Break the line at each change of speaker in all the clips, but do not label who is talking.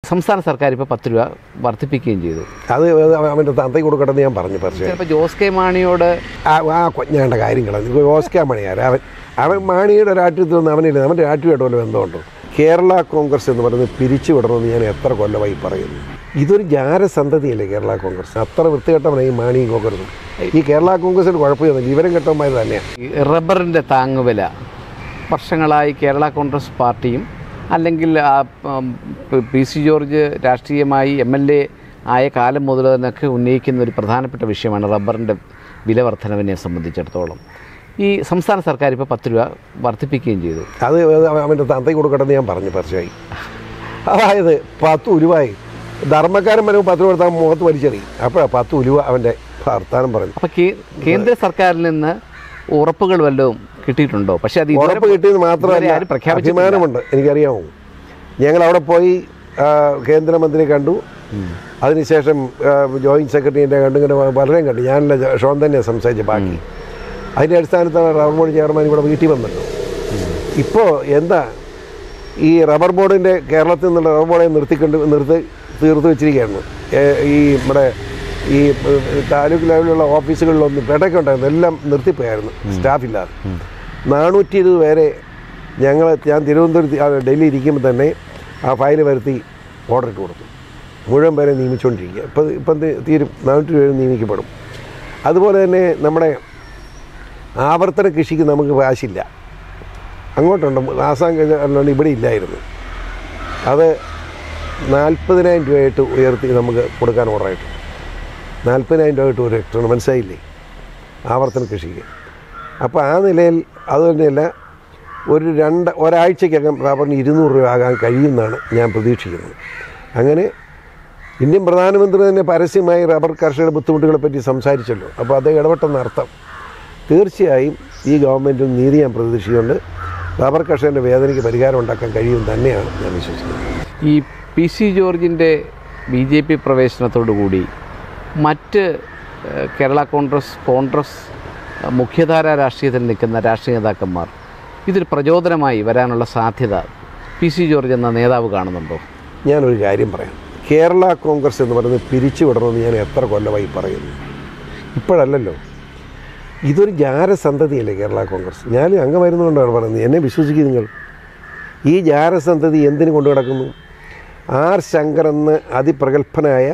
സംസ്ഥാന സർക്കാർ ഇപ്പോൾ 10 രൂപ വർദ്ധിപ്പിക്കുകയും ചെയ്തു.
അത് അവൻ്റെ തന്തയ്ക്ക് കൊടുക്കണമെന്ന് ഞാൻ പറഞ്ഞു. പക്ഷേ
ചിലപ്പോൾ ജോസ് കെ മാണിയോട്
കൊഞ്ഞേണ്ട കാര്യങ്ങളാണ്. ജോസ് കെ മാണിയാർ അവൻ മാണിയുടെ രാഷ്ട്രീയത്തിൽ നിന്ന് അവനില്ല, അവൻ്റെ രാഷ്ട്രീയമായിട്ട് ബന്ധമുണ്ടോ? കേരള കോൺഗ്രസ് എന്ന് പറയുന്നത് പിരിച്ചു വിടണമെന്ന് ഞാൻ എത്ര കൊല്ലമായി പറയുന്നു. ഇതൊരു ജാരസന്തതിയല്ലേ കേരള കോൺഗ്രസ്. അത്ര വൃത്തികെട്ടവനാണ് ഈ മാണി കോൺഗ്രസും. ഈ കേരള കോൺഗ്രസിന് കുഴപ്പമൊന്നുമില്ല, ഇവരും കെട്ടവന്മാർ തന്നെയാണ്.
റബ്ബറിൻ്റെ താങ്ങുവില വർഷങ്ങളായി കേരള കോൺഗ്രസ് പാർട്ടിയും അല്ലെങ്കിൽ PC ജോർജ് രാഷ്ട്രീയമായി MLA ആയ കാലം മുതൽ തന്നെയൊക്കെ ഉന്നയിക്കുന്ന ഒരു പ്രധാനപ്പെട്ട വിഷയമാണ് റബ്ബറിൻ്റെ വില വർധനവിനെ സംബന്ധിച്ചിടത്തോളം. ഈ സംസ്ഥാന സർക്കാർ ഇപ്പോൾ 10 രൂപ വർദ്ധിപ്പിക്കുകയും ചെയ്തു.
അത് അവൻ്റെ തന്തയ്ക്ക് കൊടുക്കണമെന്ന് ഞാൻ പറഞ്ഞു. പക്ഷേ അതായത് 10 ഉലുവായി ധർമ്മക്കാരൻ വരും 10 രൂപ കൊടുത്താൽ മുഖത്ത് വലിച്ചെറിയും. അപ്പോഴാണ് 10 ഉലുവ അവൻ്റെ വർത്താനം പറഞ്ഞു.
അപ്പോൾ കേന്ദ്ര സർക്കാരിൽ നിന്ന് ഉറപ്പുകൾ വല്ലതും കിട്ടിയിട്ടുണ്ടോ? പക്ഷേ അത്
ഉറപ്പ് കിട്ടിയത് മാത്രമല്ല, അഭിമാനമുണ്ട്. എനിക്കറിയാമോ, ഞങ്ങൾ അവിടെ പോയി കേന്ദ്രമന്ത്രിയെ കണ്ടു, അതിനുശേഷം ജോയിൻറ്റ് സെക്രട്ടറിയെ കണ്ടു, ഇങ്ങനെ പലരെയും കണ്ടു. ഞാനല്ല, ഷോൺ തന്നെയാണ് സംസാരിച്ച് ബാക്കി. അതിൻ്റെ അടിസ്ഥാനത്താണ് റബ്ബർ ബോർഡ് ചെയർമാൻ ഇവിടെ വീട്ടിൽ വന്നല്ലോ. ഇപ്പോൾ എന്താ ഈ റബ്ബർ ബോർഡിൻ്റെ കേരളത്തിൽ നിന്നുള്ള റബ്ബർ ബോർഡെ തീർത്ത് വെച്ചിരിക്കുകയാണ്. ഈ നമ്മുടെ ഈ താലൂക്ക് ലെവലിലുള്ള ഓഫീസുകളിലൊന്നും പെടൊക്കെ ഉണ്ടായിരുന്നു, എല്ലാം നിർത്തിപ്പോയായിരുന്നു സ്റ്റാഫില്ലാതെ. 420 പേരെ ഞാൻ തിരുവനന്തപുരത്ത് ഡൽഹി ഇരിക്കുമ്പോൾ തന്നെ ആ ഫയൽ വരുത്തി ഓർഡർ ഇട്ട് കൊടുത്തു. മുഴുവൻ പേരെ നിയമിച്ചുകൊണ്ടിരിക്കുക. ഇപ്പം തീരും, 400 പേര് നിയമിക്കപ്പെടും. അതുപോലെ തന്നെ നമ്മുടെ ആവർത്തന കൃഷിക്ക് നമുക്ക് കാശില്ല, അങ്ങോട്ടുണ്ട്. ആസാം കഴിഞ്ഞാൽ ഇവിടെ ഇല്ലായിരുന്നു. അത് 40,000 രൂപയായിട്ട് ഉയർത്തി നമുക്ക് കൊടുക്കാൻ ഓർഡറായിട്ട്. 40,000 രൂപയായിട്ട് ഒരു ഹെക്ടറിന്, മനസ്സിലായില്ലേ, ആവർത്തന കൃഷിക്ക്. അപ്പോൾ ആ നിലയിൽ അതുതന്നെയല്ല, ഒരാഴ്ചക്കകം റബ്ബറിന് 200 രൂപ ആകാൻ കഴിയുമെന്നാണ് ഞാൻ പ്രതീക്ഷിക്കുന്നത്. അങ്ങനെ ഇന്ത്യൻ പ്രധാനമന്ത്രി തന്നെ പരസ്യമായി റബ്ബർ കർഷകരുടെ ബുദ്ധിമുട്ടുകളെ പറ്റി സംസാരിച്ചല്ലോ. അപ്പോൾ അത് ഇടപെട്ടെന്നർത്ഥം. തീർച്ചയായും ഈ ഗവൺമെൻറ്റും നീതി ഞാൻ പ്രതീക്ഷിച്ചുകൊണ്ട് റബ്ബർ കർഷകരുടെ വേദനയ്ക്ക് പരിഹാരം ഉണ്ടാക്കാൻ കഴിയും തന്നെയാണ് ഞാൻ വിശ്വസിക്കുന്നത്.
ഈ PC ജോർജിൻ്റെ BJP പ്രവേശനത്തോടുകൂടി മറ്റ് കേരള കോൺഗ്രസ് മുഖ്യധാര രാഷ്ട്രീയത്തിൽ നിൽക്കുന്ന രാഷ്ട്രീയ നേതാക്കന്മാർ ഇതൊരു പ്രചോദനമായി വരാനുള്ള സാധ്യത PC ജോർജ് എന്ന നേതാവ് കാണുന്നുണ്ടോ?
ഞാനൊരു കാര്യം പറയാം. കേരള കോൺഗ്രസ് എന്ന് പറയുന്നത് പിരിച്ചു വിടണമെന്ന് ഞാൻ എത്ര കൊല്ലമായി പറയുന്നു. ഇപ്പോഴല്ലല്ലോ, ഇതൊരു ജാരസന്തതിയല്ലേ കേരള കോൺഗ്രസ്. ഞാൻ അംഗമായിരുന്നുകൊണ്ടാണ് പറയുന്നത്. എന്നെ വിശ്വസിക്കുക നിങ്ങൾ. ഈ ജാരസന്തതി എന്തിനു കൊണ്ടു നടക്കുന്നു? R ശങ്കർ എന്ന അതിപ്രഗത്ഭനായ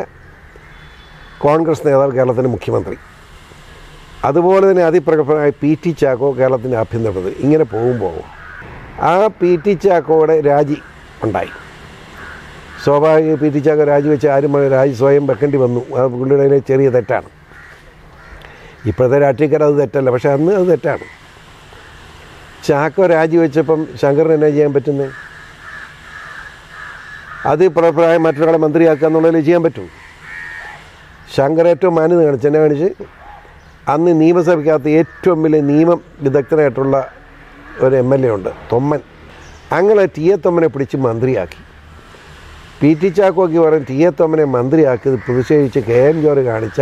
കോൺഗ്രസ് നേതാവ് കേരളത്തിൻ്റെ മുഖ്യമന്ത്രി, അതുപോലെ തന്നെ അതിപ്രഗത്ഭനായ PT ചാക്കോ കേരളത്തിൻ്റെ ആഭ്യന്തരമന്ത്രി. ഇങ്ങനെ പോകുമ്പോൾ ആ PT ചാക്കോയുടെ രാജി ഉണ്ടായി. സ്വാഭാവിക PT ചാക്കോ രാജിവെച്ച് ആരും രാജി സ്വയം വെക്കേണ്ടി വന്നു. അത് പുള്ളിയുടെ ചെറിയ തെറ്റാണ്. ഇപ്പോഴത്തെ രാഷ്ട്രീയക്കാർ അത് തെറ്റല്ല, പക്ഷേ അന്ന് അത് തെറ്റാണ്. ചാക്കോ രാജിവെച്ചപ്പം ശങ്കറിന് എന്നാ ചെയ്യാൻ പറ്റുന്നത്? അതിപ്രഗത്ഭനായ മറ്റൊരാളെ മന്ത്രിയാക്കുക എന്നുള്ളതിൽ ചെയ്യാൻ പറ്റും. ശങ്കർ ഏറ്റവും മാന്യത കാണിച്ച് എന്നെ കാണിച്ച് അന്ന് നിയമസഭയ്ക്കകത്ത് ഏറ്റവും വലിയ നിയമം വിദഗ്ധനായിട്ടുള്ള ഒരു MLA ഉണ്ട്, തൊമ്മൻ. അങ്ങനെ TA തൊമ്മനെ പിടിച്ച് മന്ത്രിയാക്കി. PT ചാക്കോയ്ക്ക് പറയും TA തൊമ്മനെ മന്ത്രിയാക്കിയത് പ്രതിഷേധിച്ച് KM ജോർജ് കാണിച്ച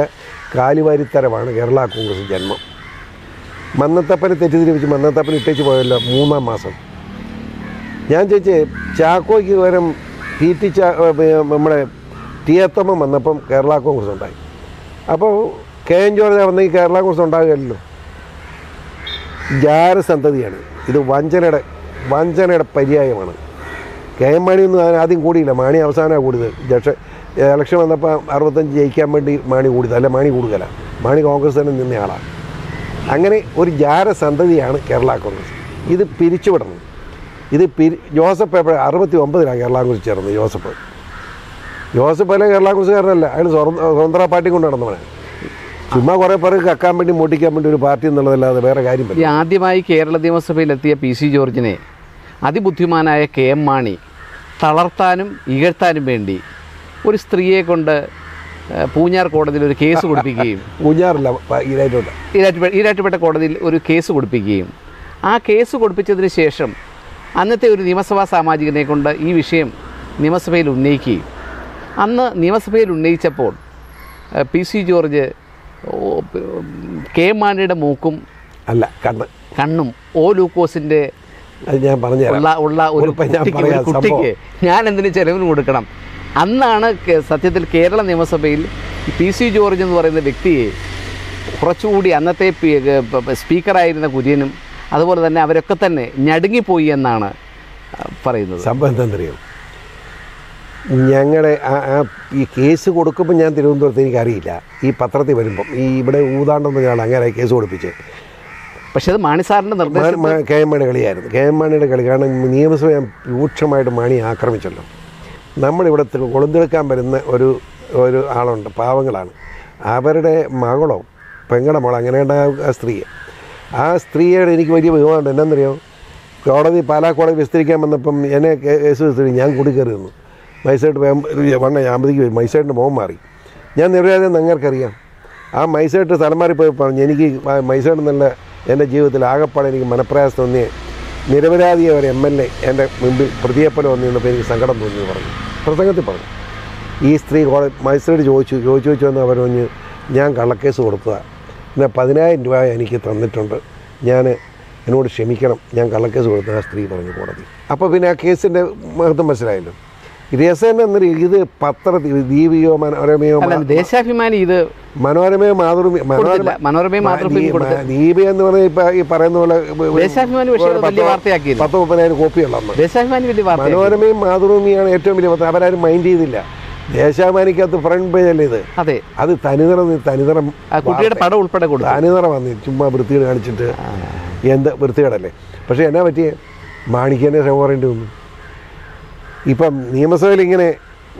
കാലുവാരിത്തരമാണ് കേരള കോൺഗ്രസ് ജന്മം. മന്നത്തപ്പനെ തെറ്റിദ്ധരിപ്പിച്ച് മന്നത്തപ്പൻ ഇട്ടേച്ച് പോയല്ലോ 3-ാം മാസം. ഞാൻ ചോദിച്ചേ, ചാക്കോയ്ക്ക് പകരം നമ്മുടെ TA തൊമ്മൻ വന്നപ്പം കേരള കോൺഗ്രസ് ഉണ്ടായി. അപ്പോൾ KM ജോർജ് വന്നെങ്കിൽ കേരള കോൺഗ്രസ് ഉണ്ടാകുകയല്ലോ. ജാരസന്തതിയാണ് ഇത്. വഞ്ചനയുടെ പര്യായമാണ്. KM മാണിയൊന്നും ആദ്യം കൂടിയില്ല, മാണി അവസാനമാണ് കൂടിയത്. ഇലക്ഷൻ വന്നപ്പോൾ 65 ജയിക്കാൻ വേണ്ടി മാണി കൂടിയത്, അല്ല മാണി കൂടുതല. മാണി കോൺഗ്രസ് തന്നെ നിന്നയാളാണ്. അങ്ങനെ ഒരു ജാരസന്തതിയാണ് കേരള കോൺഗ്രസ്. ഇത് പിരിച്ചുവിടണം. ഇത് ജോസഫ് 69-ലാണ് കേരള കോൺഗ്രസ് ചേർന്നത്. ജോസഫ് അല്ലെ കേരള കോൺഗ്രസ്സുകാരനല്ല, അയാൾ സ്വതന്ത്ര പാർട്ടി കൊണ്ട് നടന്നവനാണ്. ചുമ്മാ കുറേ പേർക്ക് കക്കാൻ വേണ്ടി മോട്ടിക്കാൻ വേണ്ടി ഒരു പാർട്ടി എന്നുള്ളതല്ലാതെ വേറെ കാര്യം പറ്റില്ല.
ആദ്യമായി കേരള നിയമസഭയിലെത്തിയ PC ജോർജിനെ അതിബുദ്ധിമാനായ KM മാണി തളർത്താനും ഇകഴ്ത്താനും വേണ്ടി ഒരു സ്ത്രീയെ കൊണ്ട് പൂഞ്ഞാർ കോടതിയിൽ ഒരു കേസ് കൊടുപ്പിക്കുകയും ഈരാറ്റുപേട്ട കോടതിയിൽ ഒരു കേസ് കൊടുപ്പിക്കുകയും ആ കേസ് കൊടുപ്പിച്ചതിന് ശേഷം അന്നത്തെ ഒരു നിയമസഭാ സാമാജികനെ കൊണ്ട് ഈ വിഷയം നിയമസഭയിൽ ഉന്നയിക്കുകയും അന്ന് നിയമസഭയിൽ ഉന്നയിച്ചപ്പോൾ PC ജോർജ് KM മാണിയുടെ മൂക്കും
അല്ല
കണ്ണും ലൂക്കോസിൻ്റെ
അത് ഞാൻ പറഞ്ഞു
ഉള്ള ഒരു കുട്ടിക്ക് ഞാൻ എന്തിനു ചെലവിന് കൊടുക്കണം, അന്നാണ് സത്യത്തിൽ കേരള നിയമസഭയിൽ PC ജോർജ് എന്ന് പറയുന്ന വ്യക്തിയെ കുറച്ചുകൂടി അന്നത്തെ സ്പീക്കറായിരുന്ന കുര്യനും അതുപോലെ തന്നെ അവരൊക്കെ തന്നെ ഞടുങ്ങിപ്പോയി എന്നാണ് പറയുന്നത്.
സംഭവം എന്താണെന്നറിയാം, ഞങ്ങളുടെ ഈ കേസ് കൊടുക്കുമ്പോൾ ഞാൻ തിരുവനന്തപുരത്ത് എനിക്കറിയില്ല, ഈ പത്രത്തിൽ വരുമ്പം ഈ ഇവിടെ ഊതാണ്ടെന്ന് ഞാൻ അങ്ങനെ കേസ് കൊടുപ്പിച്ച്.
പക്ഷെ അത് മാണി സാറിൻ്റെ നിർദ്ദേശം
KM മാണി കളിയായിരുന്നു. KM മാണിയുടെ കളി കാരണം നിയമസഭ ഞാൻ രൂക്ഷമായിട്ട് മാണി ആക്രമിച്ചല്ലോ. നമ്മളിവിടെ കൊളുന്തെടുക്കാൻ വരുന്ന ഒരു ആളുണ്ട്, പാവങ്ങളാണ്, അവരുടെ മകളോ പെങ്ങളുടെ മകളോ അങ്ങനെയുണ്ട് ആ സ്ത്രീയെ. ആ സ്ത്രീയോട് എനിക്ക് വലിയ ബഹുമാനമുണ്ട്. എന്നാന്നറിയോ, പാലാ കോടതി വിസ്തരിക്കാൻ വന്നപ്പം എന്നെ കേസ് വിസ്തരിക്കും, ഞാൻ കൂടി കയറി നിന്നു. മൈസേട്ട് വണ്ണ ഞാമ്പതിക്ക് വരും, മൈസേട്ടിൻ്റെ മോൻ മാറി. ഞാൻ നിരവധി നിങ്ങൾക്കറിയാം. ആ മൈസേട്ട് സ്ഥലം മാറിപ്പോയി പറഞ്ഞു, എനിക്ക് മൈസേട്ട് എന്നുള്ള എൻ്റെ ജീവിതത്തിൽ ആകെപ്പാടെ എനിക്ക് മനപ്രയാസം തോന്നിയ നിരപരാധിയ ഒരു MLA എൻ്റെ മുമ്പിൽ പ്രതിയെപ്പോലെ വന്നിരുന്നപ്പോൾ എനിക്ക് സങ്കടം തോന്നി പറഞ്ഞു, പ്രസംഗത്തിൽ പറഞ്ഞു. ഈ സ്ത്രീ മൈസേട്ട് ചോദിച്ചു വന്ന് അവർ പറഞ്ഞ് ഞാൻ കള്ളക്കേസ് കൊടുത്തതാണ്, പിന്നെ 10,000 രൂപ എനിക്ക് തന്നിട്ടുണ്ട്, എന്നോട് ക്ഷമിക്കണം, ഞാൻ കള്ളക്കേസ് കൊടുത്ത ആ സ്ത്രീ പറഞ്ഞു കോടതി. അപ്പോൾ പിന്നെ ആ കേസിൻ്റെ മഹത്വം മനസ്സിലായല്ലോ. രസം എന്നറിയും, ഇത് പത്രത്തിൽ ദീപികയോ മനോരമയോ
ദേശാഭിമാനി, ഇത്
മനോരമയോ ദീപ എന്ന് പറഞ്ഞാൽ ഇപ്പം ഈ പറയുന്ന പോലെ 10-30,000 കോപ്പിയുള്ള മനോരമയും മാതൃഭൂമിയാണ് ഏറ്റവും വലിയ പത്രം. അവരാരും മൈൻഡ് ചെയ്തില്ല. ദേശാഭിമാനിക്കകത്ത് ഫ്രണ്ട് പേജല്ലേ ഇത്, അത് തനിനിറം
കുട്ടിയുടെ പടം ഉൾപ്പെടെ കൊടുത്തു,
തനിനിറം വന്നി ചുമ്മാ വൃത്തികേട് കാണിച്ചിട്ട് എന്ത് വൃത്തികേടല്ലേ. പക്ഷേ എന്നാ പറ്റിയേ, മാണിക്കന്നെ ക്ഷമ പറയേണ്ടി വന്നു. ഇപ്പം നിയമസഭയിൽ ഇങ്ങനെ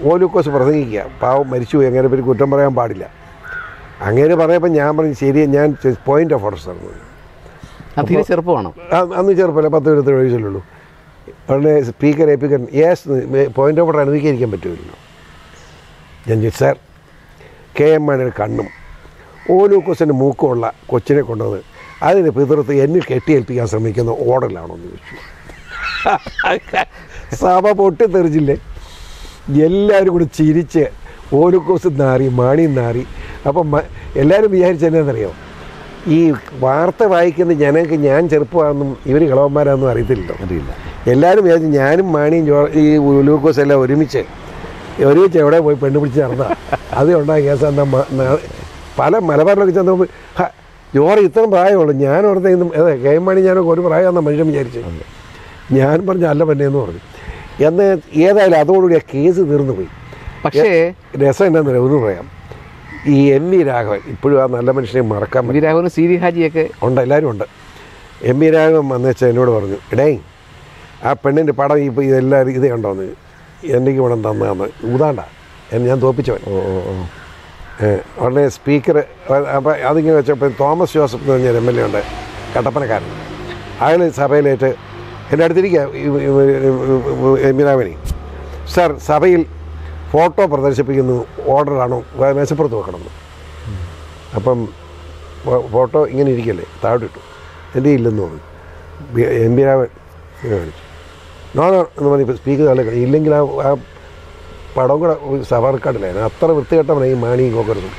ഓലൂക്കോസ് പ്രസംഗിക്കുക, പാവം മരിച്ചുപോയി, അങ്ങനെ പേര് കുറ്റം പറയാൻ പാടില്ല. അങ്ങനെ പറഞ്ഞപ്പോൾ ഞാൻ പറഞ്ഞു ശരി, ഞാൻ പോയിന്റ് ഓഫ് ഓർഡർ തന്നു.
ചെറുപ്പമാണ്
അന്ന് ചെറുപ്പമല്ല, 10-27 വയസ്സുള്ളൂ. ഉടനെ സ്പീക്കർ ഏൽപ്പിക്കാൻ പോയിന്റ് ഓഫ് ഓർഡർ അനുവദിക്കാതിരിക്കാൻ പറ്റുമല്ലോ. ഞാൻ ചോദിച്ചു, സാർ KM മാണിയുടെ കണ്ണും ഓലൂക്കോസിൻ്റെ മൂക്കുമുള്ള കൊച്ചിനെ കൊണ്ടുവന്ന് അതിന് പിതൃത്വം എന്നിൽ കെട്ടിയേൽപ്പിക്കാൻ ശ്രമിക്കുന്ന ഓർഡറിലാണോ എന്ന് ചോദിച്ചു. സഭ പൊട്ടിത്തെറിച്ചില്ലേ, എല്ലാവരും കൂടി ചിരിച്ച് ഓലൂക്കോസ് നാറി മാണി നാറി. അപ്പം എല്ലാവരും വിചാരിച്ചെന്നറിയാം, ഈ വാർത്ത വായിക്കുന്ന ജനങ്ങൾക്ക് ഞാൻ ചെറുപ്പമാണെന്നും ഇവർ കളവന്മാരാണെന്നും അറിയില്ല. എല്ലാവരും വിചാരിച്ചു ഞാനും മാണിയും ഈ ഓലൂക്കോസ് എല്ലാം ഒരുമിച്ച് എവിടെ പോയി പെണ്ണ് പിടിച്ച് നടന്നതാണ്. അത് ഉണ്ടായ കേസ്. എന്താ പല മലബാറിലൊക്കെ ചെന്നപ്പോൾ ജോറി ഇത്രയും പ്രായമുള്ളൂ. ഞാൻ ഓർത്ത KM മാണി ഞാനൊക്കെ ഒരു പ്രായമാണെന്നാണ് മനുഷ്യൻ വിചാരിച്ചു. ഞാൻ പറഞ്ഞ അല്ല പന്നെന്ന് പറഞ്ഞു. എന്ന് ഏതായാലും അതോടുകൂടി ആ കേസ് തീർന്നു പോയി.
പക്ഷേ
രസം എന്താണെന്ന് ഒന്ന് പറയാം, ഈ MV രാഘവൻ ഇപ്പോഴും ആ നല്ല മനുഷ്യനെ മറക്കാൻ
MV രാഘവൻ സീരി ഹാജിയൊക്കെ
ഉണ്ട്, എല്ലാവരും ഉണ്ട്. MV രാഘവൻ വന്നുവെച്ചാൽ എന്നോട് പറഞ്ഞു, എടേ ആ പെണ്ണിൻ്റെ പടം ഇപ്പോൾ ഇതെല്ലാവരും ഇതേ ഉണ്ടോന്ന്, എനിക്ക് പണം തന്നാന്ന് ഊതാണ്ട എന്ന് ഞാൻ തോപ്പിച്ചവൻ. ഉടനെ സ്പീക്കർ അപ്പം അതിങ്ങനെ വെച്ചപ്പോൾ തോമസ് ജോസഫ് എന്ന് പറഞ്ഞ MLA ഉണ്ട്, കട്ടപ്പനക്കാരൻ. അയാൾ സഭയിലേറ്റ് എൻ്റെ അടുത്തിരിക്കുക MV രാഘവനെ, സാർ സഭയിൽ ഫോട്ടോ പ്രദർശിപ്പിക്കുന്നു, ഓർഡറാണോ മേശപ്പുറത്ത് വെക്കണമെന്ന്. അപ്പം ഫോട്ടോ ഇങ്ങനെ ഇരിക്കല്ലേ, താഴോട്ടിട്ടു. എൻ്റെ ഇല്ലെന്ന് പറഞ്ഞു. MV രാഘവൻ കാണിച്ചു. നോ എന്ന് പറഞ്ഞ് സ്പീക്കർ തള്ളി ഇല്ലെങ്കിൽ ആ പടം കൂടെ സഭ റെക്കോർഡിലായിരുന്നു. അത്ര വൃത്തികെട്ടവനാണ് ഈ മാണി കോക്കറും.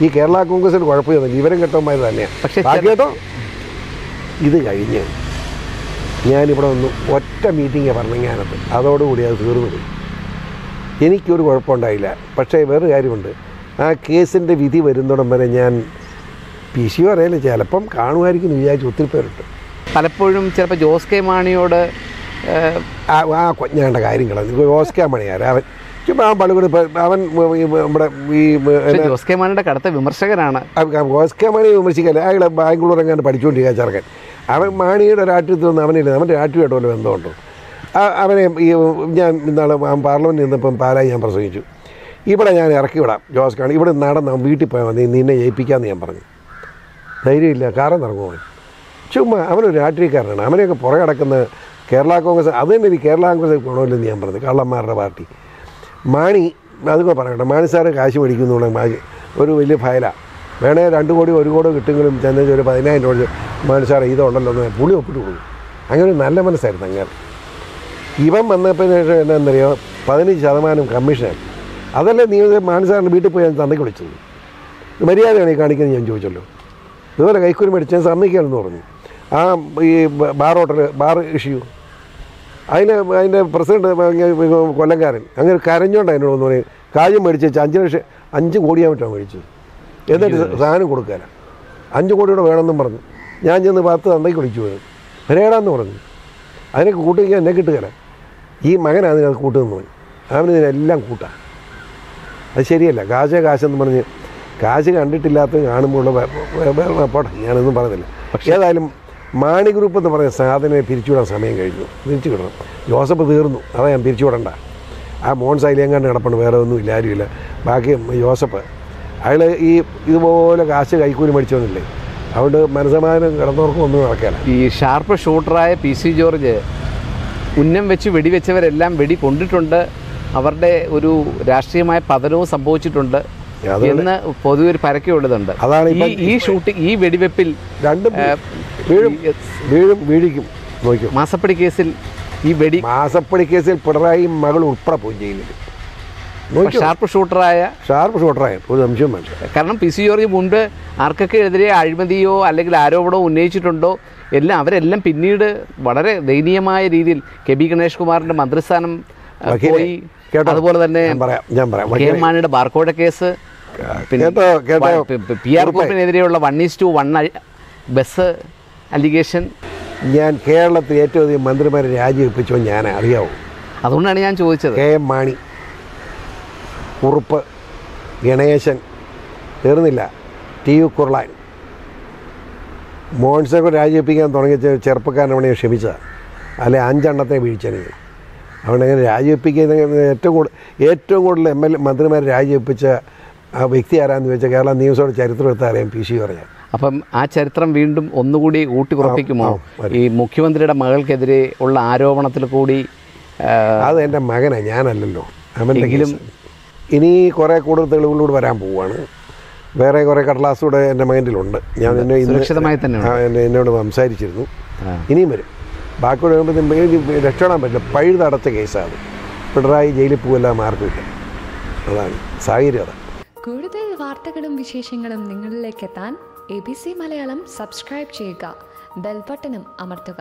ഈ കേരള കോൺഗ്രസിന് കുഴപ്പമൊന്നുമില്ല, ഇവരും കെട്ടവന്മാർ തന്നെയാണ്. പക്ഷേ കേട്ടോ, ഇത് കഴിഞ്ഞ് ഞാനിവിടെ ഒന്ന് ഒറ്റ മീറ്റിംഗ് പറഞ്ഞു ഞാനത്, അതോടുകൂടി അത് തീർന്നു പോയി. എനിക്കൊരു കുഴപ്പമുണ്ടായില്ല. പക്ഷേ വേറൊരു കാര്യമുണ്ട്, ആ കേസിൻ്റെ വിധി വരുന്നിടം വരെ ഞാൻ PC അറിയില്ല, ചിലപ്പം കാണുമായിരിക്കും എന്ന് വിചാരിച്ച് ഒത്തിരി പേരുണ്ട്.
പലപ്പോഴും ചിലപ്പോൾ ജോസ് കെ മാണിയോട്
ആ കൊഞ്ഞാണ്ട കാര്യങ്ങളാണ്. ജോസ് കെ മാണിയാർ അവൻ ചുമ്മാ പലകൂടി അവൻ നമ്മുടെ ഈ
ജോസ് കെ മാണിയുടെ കടുത്ത വിമർശകനാണ്.
ജോസ് കെ മാണി വിമർശിക്കല്ല, അയാൾ ബാംഗ്ലൂർ എങ്ങാണ്ട് പഠിച്ചുകൊണ്ടിരിക്കുക ചെറുക്കൻ. അവൻ മാണിയുടെ രാഷ്ട്രീയത്തിലൊന്നും അവനില്ല, അവൻ്റെ രാഷ്ട്രീയമായിട്ട് വല്ല ബന്ധമുണ്ടോ? അവനെ ഈ ഞാൻ ഇന്നാൾ പാർലമെൻറ്റിൽ നിന്നപ്പം പാലായി ഞാൻ പ്രസംഗിച്ചു. ഇവിടെ ഞാൻ ഇറക്കി വിടാം ജോസ് കാണി, ഇവിടെ നടന്ന് വീട്ടിൽ പോയാൽ മതി, നിന്നെ ജയിപ്പിക്കാമെന്ന് ഞാൻ പറഞ്ഞു. ധൈര്യമില്ല, കാറം ഇറങ്ങുമോ? ചുമ്മാ അവനൊരു രാഷ്ട്രീയക്കാരനാണ്. അവനെയൊക്കെ പുറകെ കിടക്കുന്ന കേരള കോൺഗ്രസ്, അത് തന്നെ ഒരു കേരള കോൺഗ്രസ് ഗുണമില്ലെന്ന് ഞാൻ പറഞ്ഞു, കള്ളന്മാരുടെ പാർട്ടി. മാണി അതുകൂടെ പറയട്ടെ, മാണി സാറ് കാശ് മേടിക്കുന്നുള്ള ഒരു വലിയ ഫയലാണ്. വേണേ 2 കോടി 1 കോടി കിട്ടുമെങ്കിലും ചെന്ന് ഒരു 10,000 രൂപ മാണി സാറേ ഇതുണ്ടല്ലോ എന്ന് പുള്ളി ഒപ്പിട്ട് കൊടുക്കും. അങ്ങനെ ഒരു നല്ല മനസ്സായിരുന്നു അങ്ങനെ. ഇവൻ വന്നപ്പോൾ ശേഷം എന്താണെന്നറിയോ, 15% കമ്മീഷനായി. അതല്ലേ നീ മാണി സാറിൻ്റെ വീട്ടിൽ പോയി ഞാൻ തന്തയ്ക്ക് വിളിച്ചത്. മര്യാദയാണ് ഈ കാണിക്കുന്നത് ഞാൻ ചോദിച്ചല്ലോ. ഇതുപോലെ കൈക്കൂലി മേടിച്ചാൽ സമ്മതിക്കാമെന്ന് പറഞ്ഞു. ആ ഈ ബാർ ഇഷ്യൂ അതിൻ്റെ പ്രസിഡന്റ് കൊല്ലംകാരൻ അങ്ങനെ കരഞ്ഞോണ്ട് എന്നോടൊന്ന് പറയും കാര്യം മേടിച്ച് 5 കോടിയായിട്ടാണ് മേടിച്ചത്. എന്നിട്ട് സാധനം കൊടുക്കാൻ 5 കോടിയോടെ വേണമെന്നും പറഞ്ഞു. ഞാൻ ചെന്ന് 10 തന്തയ്ക്ക് വിളിച്ചു പോയത് വരേടാന്ന് പറഞ്ഞു. അതിനൊക്കെ കൂട്ടിക്കാൻ എന്നെ കിട്ടുകയില്ല. ഈ മകനാണ് അത് കൂട്ടുമെന്ന് പറഞ്ഞു. അവന് ഇതിനെല്ലാം കൂട്ടാം. അത് ശരിയല്ല. കാശെന്ന് പറഞ്ഞ് കാശ് കണ്ടിട്ടില്ലാത്ത കാണുമ്പോൾ പോട്ടെ, ഞാനൊന്നും പറയുന്നില്ല. ഏതായാലും മാണി ഗ്രൂപ്പ് എന്ന് പറഞ്ഞ സാധനം പിരിച്ചുവിടാൻ സമയം കഴിഞ്ഞു. തിരിച്ചു വിടണം. ജോസഫ് തീർന്നു. അതാ ഞാൻ പിരിച്ചുവിടണ്ട. ആ മോൻ സൈലിയങ്ങാണ്ട് കിടപ്പുണ്ട്, വേറെ ഒന്നും ഇല്ല, ആരുമില്ല. ബാക്കി ജോസഫ് അയാൾ ഈ ഇതുപോലെ കാശ് കൈക്കൂലി മേടിച്ചോന്നില്ലേ, അതുകൊണ്ട് മനസ്സമാധാനം കിടന്നവർക്കും ഒന്നും നടക്കാനില്ല.
ഈ ഷാർപ്പ് ഷൂട്ടറായ PC ജോർജ് ഉന്നം വെച്ച് വെടിവെച്ചവരെല്ലാം വെടി കൊണ്ടിട്ടുണ്ട്, അവരുടെ ഒരു രാഷ്ട്രീയമായ പതനവും സംഭവിച്ചിട്ടുണ്ട് എന്ന് പൊതുവെ ഒരു പരക്കെയുള്ളതുണ്ട്.
അതാണ്
ഈ ഷൂട്ടിംഗ്, ഈ വെടിവെപ്പിൽ
രണ്ടും വീഴിക്കും. നോക്കും
മാസപ്പടി കേസിൽ
മാസപ്പടി കേസിൽ പിണറായി മകൾ ഉൾപ്പെടെ പോയി ജയിലിൽ.
ഷാർപ്പ് ഷൂട്ടറായ
ഒരു സംശയം വേണ്ട.
കാരണം PC ജോർജ് മുൻപ് ആർക്കൊക്കെ എതിരെ അഴിമതിയോ അല്ലെങ്കിൽ ആരോപണമോ ഉന്നയിച്ചിട്ടുണ്ടോ അവരെല്ലാം പിന്നീട് വളരെ ദയനീയമായ രീതിയിൽ KB ഗണേഷ് കുമാറിന്റെ മന്ത്രിസ്ഥാനം പോയി. അതുപോലെ തന്നെ കെ മാണിയുടെ ബാർക്കോഴ കേസ്, PR ഗ്രൂപ്പിനെതിരെയുള്ള 1:1 ബസ് അലിഗേഷൻ.
ഞാൻ കേരളത്തിൽ ഏറ്റവും അധികം മന്ത്രിമാരെ രാജിവെപ്പിച്ചോ ഞാൻ അറിയാവൂ.
അതുകൊണ്ടാണ് ഞാൻ ചോദിച്ചത്.
KM മാണി, കുറുപ്പ്, ഗണേശൻ, തീർന്നില്ല, TU കുർളാൻ, മോൻസൊക്കെ രാജിവെപ്പിക്കാൻ തുടങ്ങിയ ചെറുപ്പക്കാരനവണെ ക്ഷമിച്ചതാണ്. അല്ലെ 5 എണ്ണത്തെ വീഴ്ചയാണ്. അതുകൊണ്ടങ്ങനെ രാജിവെപ്പിക്കുന്ന ഏറ്റവും കൂടുതൽ മന്ത്രിമാരെ രാജിവെപ്പിച്ച ആ വ്യക്തി ആരാന്ന് ചോദിച്ചാൽ കേരള നിയമസഭയുടെ ചരിത്രം എടുത്താൽ അറിയാം PC പറയാം.
അപ്പം ആ ചരിത്രം വീണ്ടും ഒന്നുകൂടി ഊട്ടിക്കുറപ്പിക്കുമോ? ഈ മുഖ്യമന്ത്രിയുടെ മകൾക്കെതിരെ ഉള്ള ആരോപണത്തിൽ കൂടി
അത് എൻ്റെ മകനാണ്, ഞാനല്ലല്ലോ. അവൻ്റെങ്കിലും ഇനി കുറേ കൂടുതൽ തെളിവുകളോട് വരാൻ പോവുകയാണ്. വേറെ കുറേ കടലാസ് കൂടെ എൻ്റെ മകനിലുണ്ട്. ഞാൻ
സുരക്ഷിതമായി തന്നെ
എന്നോട് സംസാരിച്ചിരുന്നു. ഇനിയും വരും. ബാക്കിയോട് കഴിയുമ്പോൾ രക്ഷപ്പെടാൻ പറ്റില്ല. പഴുതടച്ച കേസാണ്. പിണറായി ജയിലിൽ പോകില്ല, മാർക്കില്ല. അതാണ് സാഹചര്യം. അതാണ്.
കൂടുതൽ വാർത്തകളും വിശേഷങ്ങളും നിങ്ങളിലേക്ക് എത്താൻ ABC മലയാളം സബ്സ്ക്രൈബ് ചെയ്യുക, ബെൽ ബട്ടണും അമർത്തുക.